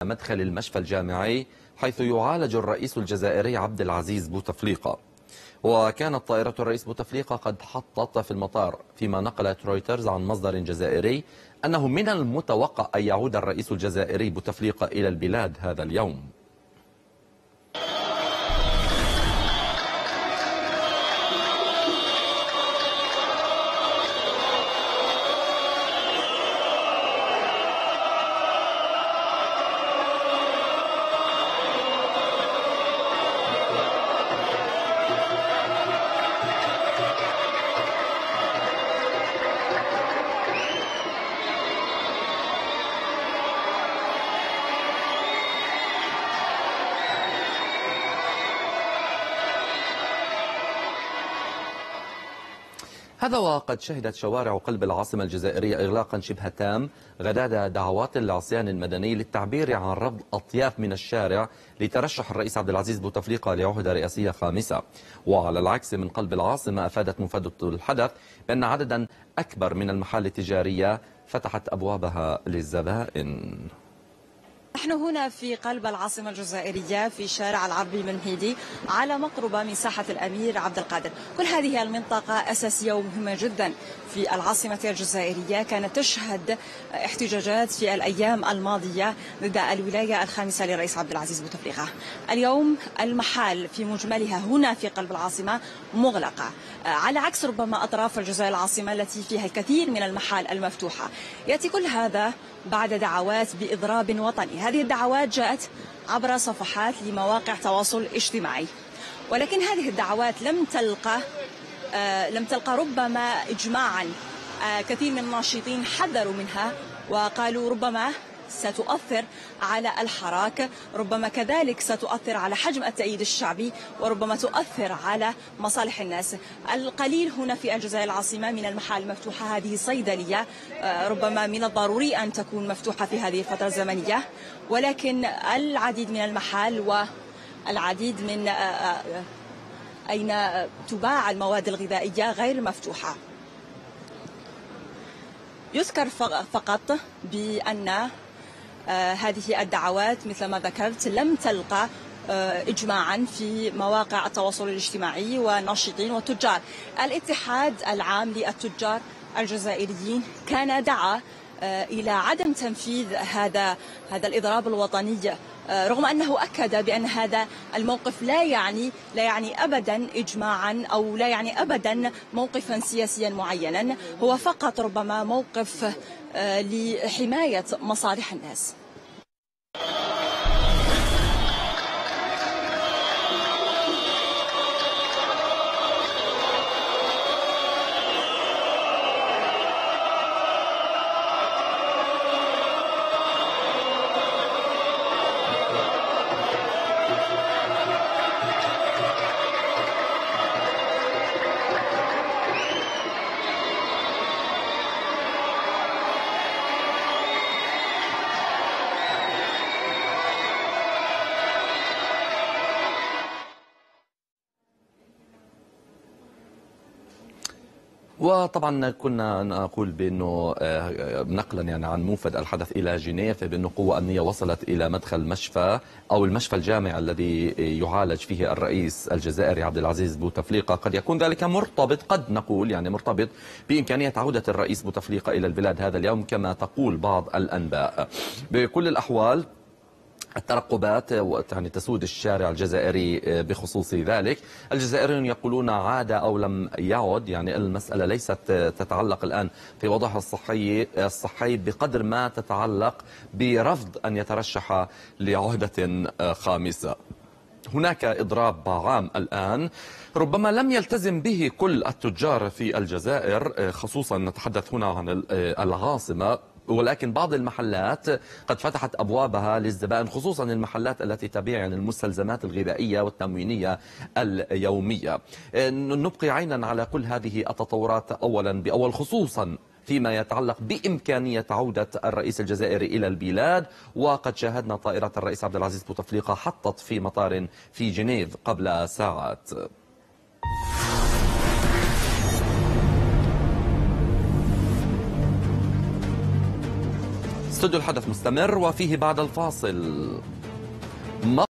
مدخل المشفى الجامعي حيث يعالج الرئيس الجزائري عبد العزيز بوتفليقة. وكانت طائرة الرئيس بوتفليقة قد حطت في المطار، فيما نقلت رويترز عن مصدر جزائري أنه من المتوقع أن يعود الرئيس الجزائري بوتفليقة إلى البلاد هذا اليوم. هذا وقد شهدت شوارع قلب العاصمة الجزائرية إغلاقا شبه تام غداة دعوات العصيان المدني للتعبير عن رفض أطياف من الشارع لترشح الرئيس عبد العزيز بوتفليقة لعهدة رئاسية خامسة. وعلى العكس من قلب العاصمة، أفادت مفادة الحدث بأن عددا أكبر من المحال التجارية فتحت أبوابها للزبائن. نحن هنا في قلب العاصمة الجزائرية في شارع العربي المنهيدي على مقربة من ساحة الأمير عبد القادر. كل هذه المنطقة أساسية ومهمة جدا في العاصمة الجزائرية، كانت تشهد احتجاجات في الأيام الماضية ضد الولاية الخامسة للرئيس عبد العزيز بوتفليقة. اليوم المحال في مجملها هنا في قلب العاصمة مغلقة، على عكس ربما أطراف الجزائر العاصمة التي فيها الكثير من المحال المفتوحة. يأتي كل هذا بعد دعوات بإضراب وطني. هذه الدعوات جاءت عبر صفحات لمواقع تواصل اجتماعي، ولكن هذه الدعوات لم تلقى ربما إجماعا. كثير من الناشطين حذروا منها وقالوا ربما ستؤثر على الحراك، ربما كذلك ستؤثر على حجم التأييد الشعبي، وربما تؤثر على مصالح الناس. القليل هنا في الجزائر العاصمة من المحال المفتوحة، هذه صيدلية ربما من الضروري أن تكون مفتوحة في هذه الفترة الزمنية، ولكن العديد من المحال والعديد من أين تباع المواد الغذائية غير مفتوحة. يذكر فقط بأن هذه الدعوات مثل ما ذكرت لم تلقى إجماعا في مواقع التواصل الاجتماعي والناشطين والتجار. الاتحاد العام للتجار الجزائريين كان دعا إلى عدم تنفيذ هذا الإضراب الوطني، رغم أنه أكد بأن هذا الموقف لا يعني أبدا إجماعا أو لا يعني أبدا موقفا سياسيا معينا، هو فقط ربما موقف لحماية مصالح الناس. وطبعا كنا نقول بأنه نقلا يعني عن موفد الحدث إلى جنيف بأنه قوة أمنية وصلت إلى مدخل مشفى أو المشفى الجامعي الذي يعالج فيه الرئيس الجزائري عبد العزيز بوتفليقة. قد يكون ذلك مرتبط، قد نقول يعني مرتبط بإمكانية عودة الرئيس بوتفليقة إلى البلاد هذا اليوم كما تقول بعض الأنباء. بكل الأحوال الترقبات يعني تسود الشارع الجزائري بخصوص ذلك. الجزائريون يقولون عاد أو لم يعد، يعني المسألة ليست تتعلق الآن في وضعها الصحي بقدر ما تتعلق برفض أن يترشح لعهدة خامسة. هناك إضراب عام الآن ربما لم يلتزم به كل التجار في الجزائر، خصوصا نتحدث هنا عن العاصمة، ولكن بعض المحلات قد فتحت أبوابها للزبائن، خصوصا المحلات التي تبيع المستلزمات الغذائية والتموينية اليومية. نبقي عينا على كل هذه التطورات أولا بأول، خصوصا فيما يتعلق بإمكانية عودة الرئيس الجزائري إلى البلاد. وقد شاهدنا طائرة الرئيس عبد العزيز بوتفليقة حطت في مطار في جنيف قبل ساعات. استوديو الحدث مستمر وفيه بعد الفاصل